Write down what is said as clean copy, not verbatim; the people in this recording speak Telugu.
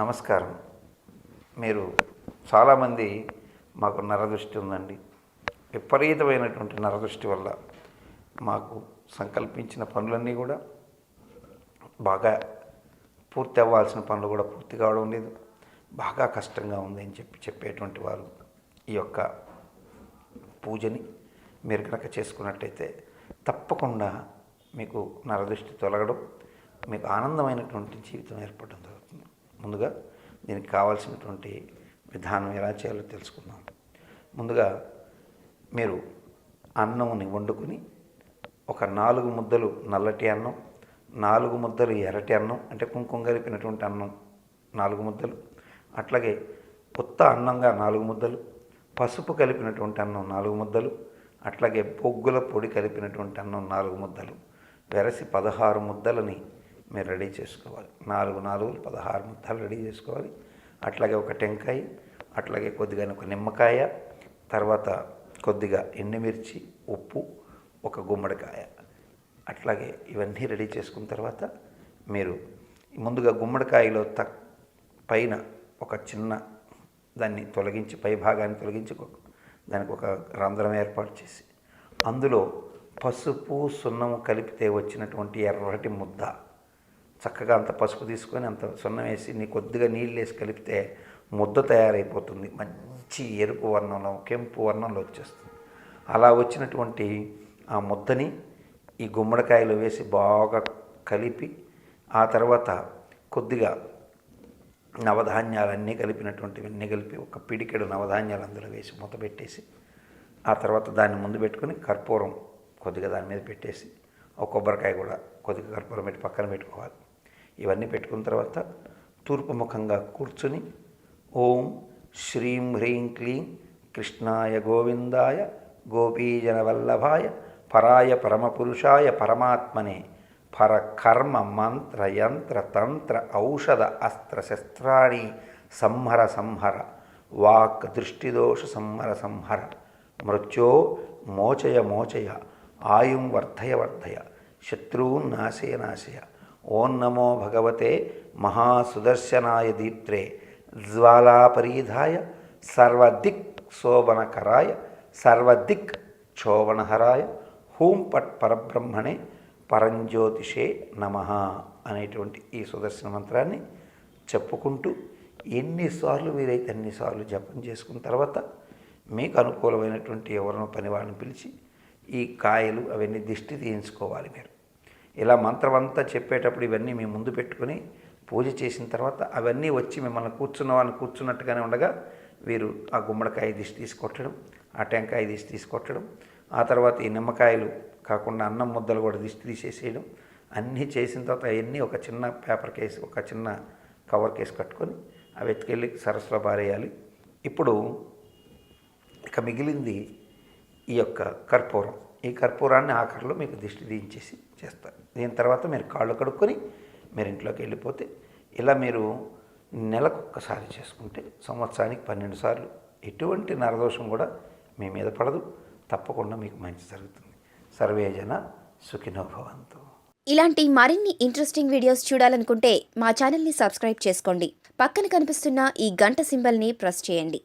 నమస్కారం. మీరు చాలామంది మాకు నరదృష్టి ఉందండి, విపరీతమైనటువంటి నరదృష్టి వల్ల మాకు సంకల్పించిన పనులన్నీ కూడా బాగా పూర్తి అవ్వాల్సిన పనులు కూడా పూర్తి కావడం లేదు, బాగా కష్టంగా ఉంది అని చెప్పేటువంటి వారు ఈ యొక్క పూజని మీరు కనుక చేసుకున్నట్టయితే తప్పకుండా మీకు నరదృష్టి తొలగడం, మీకు ఆనందమైనటువంటి జీవితం ఏర్పడడం జరుగుతుంది. ముందుగా దీనికి కావాల్సినటువంటి విధానం ఎలా చేయాలో తెలుసుకుందాం. ముందుగా మీరు అన్నంని వండుకొని ఒక 4 ముద్దలు నల్లటి అన్నం, 4 ముద్దలు ఎర్రటి అన్నం, అంటే కుంకుమ కలిపినటువంటి అన్నం 4 ముద్దలు, అట్లాగే కొత్త అన్నంగా 4 ముద్దలు, పసుపు కలిపినటువంటి అన్నం 4 ముద్దలు, అట్లాగే బొగ్గుల పొడి కలిపినటువంటి అన్నం 4 ముద్దలు, వెరసి 16 ముద్దలని మీరు రెడీ చేసుకోవాలి. 4 4 16 ముద్దలు రెడీ చేసుకోవాలి. అట్లాగే ఒక టెంకాయ, అట్లాగే కొద్దిగా ఒక నిమ్మకాయ, తర్వాత కొద్దిగా ఎండుమిర్చి, ఉప్పు, ఒక గుమ్మడికాయ, అట్లాగే ఇవన్నీ రెడీ చేసుకున్న తర్వాత మీరు ముందుగా గుమ్మడికాయలో పైన ఒక చిన్న దాన్ని తొలగించి, పై భాగాన్ని తొలగించి దానికి ఒక రంధ్రం ఏర్పాటు చేసి అందులో పసుపు సున్నము కలిపితే వచ్చినటువంటి ఎర్రటి ముద్ద, చక్కగా అంత పసుపు తీసుకొని అంత సున్నం వేసి కొద్దిగా నీళ్ళు వేసి కలిపితే ముద్ద తయారైపోతుంది. మంచి ఎరుపు వర్ణంలో, కెంపు వర్ణంలో వచ్చేస్తుంది. అలా వచ్చినటువంటి ఆ ముద్దని ఈ గుమ్మడికాయలో వేసి బాగా కలిపి, ఆ తర్వాత కొద్దిగా నవధాన్యాలన్నీ కలిపినటువంటివన్నీ కలిపి ఒక పిడికెడు నవధాన్యాలు అందులో వేసి మూత పెట్టేసి, ఆ తర్వాత దాన్ని ముందు పెట్టుకొని కర్పూరం కొద్దిగా దాని మీద పెట్టేసి, ఒక కొబ్బరికాయ కూడా కొద్దిగా కర్పూరం పెట్టి పక్కన పెట్టుకోవాలి. ఇవన్నీ పెట్టుకున్న తర్వాత తూర్పు ముఖంగా కూర్చుని ఓం శ్రీం హ్రీం క్లీం కృష్ణాయ గోవిందాయ గోపీజన వల్లభాయ పరాయ పరమపురుషాయ పరమాత్మనే పరకర్మ మంత్ర యంత్ర తంత్ర ఔషధ అస్త్ర శస్త్రాణి సంహర సంహర వాక్ దృష్టిదోష సంహర సంహర మృత్యో మోచయ మోచయ ఆయుం వర్ధయ వర్ధయ శత్రూన్ నాశయ నాశయ. ఓం నమో భగవతే మహాసుదర్శనాయ దీప్త్రే జ్వాలాపరీధాయ సర్వదిక్ శోభనకరాయ సర్వదిక్ క్షోభనహరాయ హూం పట్ పరబ్రహ్మణే పరంజ్యోతిషే నమః అనేటువంటి ఈ సుదర్శన మంత్రాన్ని చెప్పుకుంటూ ఎన్నిసార్లు వీలైతే అన్నిసార్లు జపం చేసుకున్న తర్వాత మీకు అనుకూలమైనటువంటి ఎవరినో పని వాళ్ళని పిలిచి ఈ కాయలు అవన్నీ దిష్టి తీయించుకోవాలి. మీరు ఇలా మంత్రమంతా చెప్పేటప్పుడు ఇవన్నీ మీ ముందు పెట్టుకొని పూజ చేసిన తర్వాత అవన్నీ వచ్చి మిమ్మల్ని కూర్చున్న వాళ్ళని కూర్చున్నట్టుగానే ఉండగా వీరు ఆ గుమ్మడికాయ దిష్టి తీసుకొట్టడం, ఆ టెంకాయ దిష్టి తీసుకొట్టడం, ఆ తర్వాత ఈ నిమ్మకాయలు కాకుండా అన్నం ముద్దలు కూడా దిష్టి తీసేసేయడం, అన్నీ చేసిన తర్వాత అవన్నీ ఒక చిన్న పేపర్ కేసు, ఒక చిన్న కవర్ కేసు కట్టుకొని అవి ఎత్తుకెళ్ళి సరస్సులో పారేయాలి. ఇప్పుడు ఇక మిగిలింది ఈ యొక్క కర్పూరం. ఈ కర్పూరాన్ని ఆఖరిలో మీకు దిష్టి తీయించేసి చేస్తారు. దీని తర్వాత మీరు కాళ్ళు కడుక్కొని మీరు ఇంట్లోకి వెళ్ళిపోతే, ఇలా మీరు నెలకొక్కసారి చేసుకుంటే సంవత్సరానికి 12 సార్లు ఎటువంటి నరదోషం కూడా మీ మీద పడదు. తప్పకుండా మీకు మంచి జరుగుతుంది. సర్వేజన సుఖినో భవంతు. ఇలాంటి మరిన్ని ఇంట్రెస్టింగ్ వీడియోస్ చూడాలనుకుంటే మా ఛానల్ని సబ్స్క్రైబ్ చేసుకోండి. పక్కన కనిపిస్తున్న ఈ గంట సింబల్ని ప్రెస్ చేయండి.